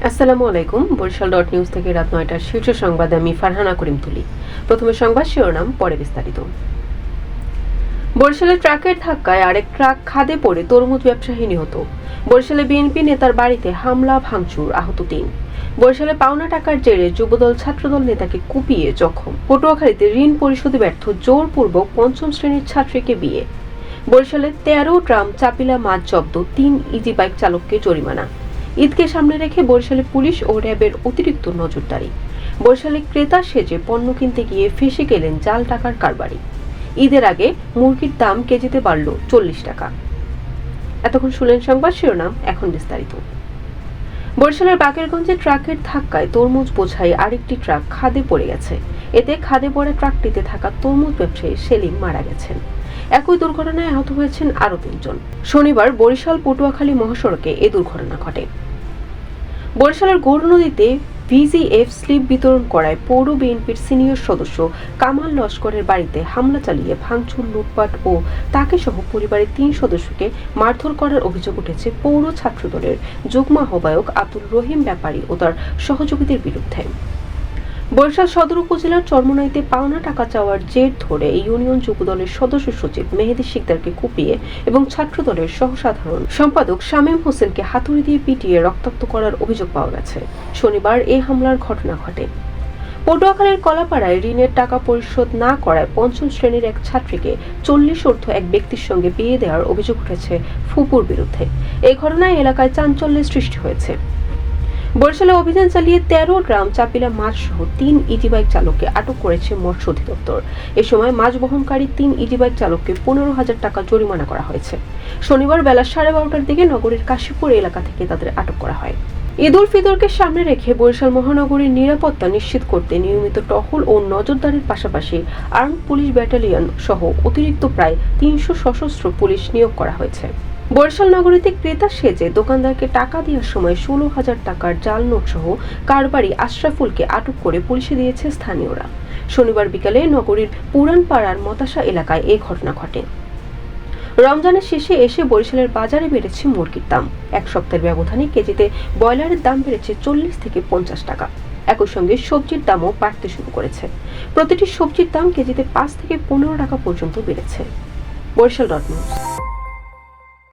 আসসালামু আলাইকুম। Barishal dot news থেকে রাত ৯টার শীর্ষ সংবাদে আমি ফারহানা করিম তুলি। প্রথমে সংবাদ শিরোনাম, পরে বিস্তারিত। বরিশালে ট্রাকের ধাক্কায় আরেক ট্রাক খাদে পড়ে তরমুজ ব্যবসায়ী নিহত। বরিশালে বিএনপি নেতার বাড়িতে হামলা, ভাঙচুর, আহত ৩। বরিশালে পাওনা টাকার জেরে যুবদল ছাত্রদল নেতাকে কুপিয়ে জখম। পটুয়াখালীতে ঋণ পরিশোধে ব্যর্থ জোরপূর্বক পঞ্চম শ্রেণীর ছাত্রীকে বিয়ে। বরিশালে ১৩ ড্রাম চাপিলা মাছ জব্দ, ৩ ইজি বাইক চালককে জরিমানা। ঈদকে সামনে রেখে বরিশালে পুলিশ ও র্যাবের অতিরিক্ত নজরদারি। বরিশালে ক্রেতা সেজে পণ্য কিনতে গিয়ে ফেঁসে গেলেন জাল টাকার কারবারি। ঈদের আগে মুরগির দাম কেজিতে বাড়ল ৪০ টাকা। এতক্ষণ শুনলেন সংবাদ শিরোনাম, এখন বিস্তারিত। বরিশালের বাকেরগঞ্জে ট্রাকের ধাক্কায় তরমুজ বোঝাই আরেকটি ট্রাক খাদে পড়ে গেছে। এতে খাদে পড়া ট্রাকটিতে থাকা তরমুজ ব্যবসায়ী সেলিম মারা গেছেন। একই দুর্ঘটনায় আহত হয়েছেন আরো ৩ জন। শনিবার বরিশাল পটুয়াখালী মহাসড়কে এ দুর্ঘটনা ঘটে। বরিশালের গৌর নদীতে ভিজিএফ স্লিপ বিতরণ করায় পৌর বিএনপির সিনিয়র সদস্য কামাল লস্করের বাড়িতে হামলা চালিয়ে ভাঙচুর, লুটপাট ও তাকে সহ পরিবারের ৩ সদস্যকে মারধর করার অভিযোগ উঠেছে পৌর ছাত্রদলের যুগ্ম আহ্বায়ক আব্দুল রহিম ব্যাপারী ও তার সহযোগীদের বিরুদ্ধে। বরিশাল সদর উপজেলার চরমোনাইতে পাওনা টাকা চাওয়ার জের ধরে ইউনিয়ন যুবদলের সদস্য সচিব মেহেদী শিকদারকে কুপিয়ে এবং ছাত্রদলের সহসাধারণ সম্পাদক শামীম হোসেনকে হাতুড়ি দিয়ে পিটিয়ে রক্তাক্ত করার অভিযোগ পাওয়া গেছে। শনিবার এই হামলার ঘটনা ঘটে। পটুয়াখালীর কলাপাড়ায় ঋণের টাকা পরিশোধ না করায় পঞ্চম শ্রেণীর এক ছাত্রীকে ৪০ ঊর্ধ্ব এক ব্যক্তির সঙ্গে বিয়ে দেওয়ার অভিযোগ উঠেছে ফুপুর বিরুদ্ধে। এই ঘটনায় এলাকায় চাঞ্চল্যের সৃষ্টি হয়েছে। বরিশালে অভিযান চালিয়ে ১৩ গ্রাম চাপিলা মাছ সহ ৩ ইজিবাইক চালককে আটক করেছে মৎস্য অধিদপ্তর। এ সময় মাছ বহনকারী ৩ ইজিবাইক চালককে ১৫,০০০ টাকা জরিমানা করা হয়েছে। শনিবার বেলা ১২:৩০টার দিকে নগরীর কাশীপুর এলাকা থেকে তাদের আটক করা হয়। ঈদ উল ফিতরকে সামনে রেখে বরিশাল মহানগরীর নিরাপত্তা নিশ্চিত করতে নিয়মিত টহল ও নজরদারির পাশাপাশি আর্মড পুলিশ ব্যাটালিয়ন সহ অতিরিক্ত প্রায় ৩০০ সশস্ত্র পুলিশ নিয়োগ করা হয়েছে। বরিশাল নগরীতে ক্রেতা সেজে দোকানদারকে টাকা দেওয়ার সময় ১৬,০০০ টাকার জাল নোট সহ কারবারি আশরাফুলকে আটক করে পুলিশে দিয়েছে স্থানীয়রা। শনিবার বিকালে নগরীর পুরানপাড়ার মতাশা এলাকায় এই ঘটনা ঘটে। রমজানের শেষে এসে বরিশালের বাজারে বেড়েছে মুরগির দাম। এক সপ্তাহের ব্যবধানে কেজিতে ব্রয়লারের দাম বেড়েছে ৪০ থেকে ৫০ টাকা। একই সঙ্গে সবজির দামও বাড়তে শুরু করেছে। প্রতিটি সবজির দাম কেজিতে ৫ থেকে ১৫ টাকা পর্যন্ত বেড়েছে। Barishal dot news.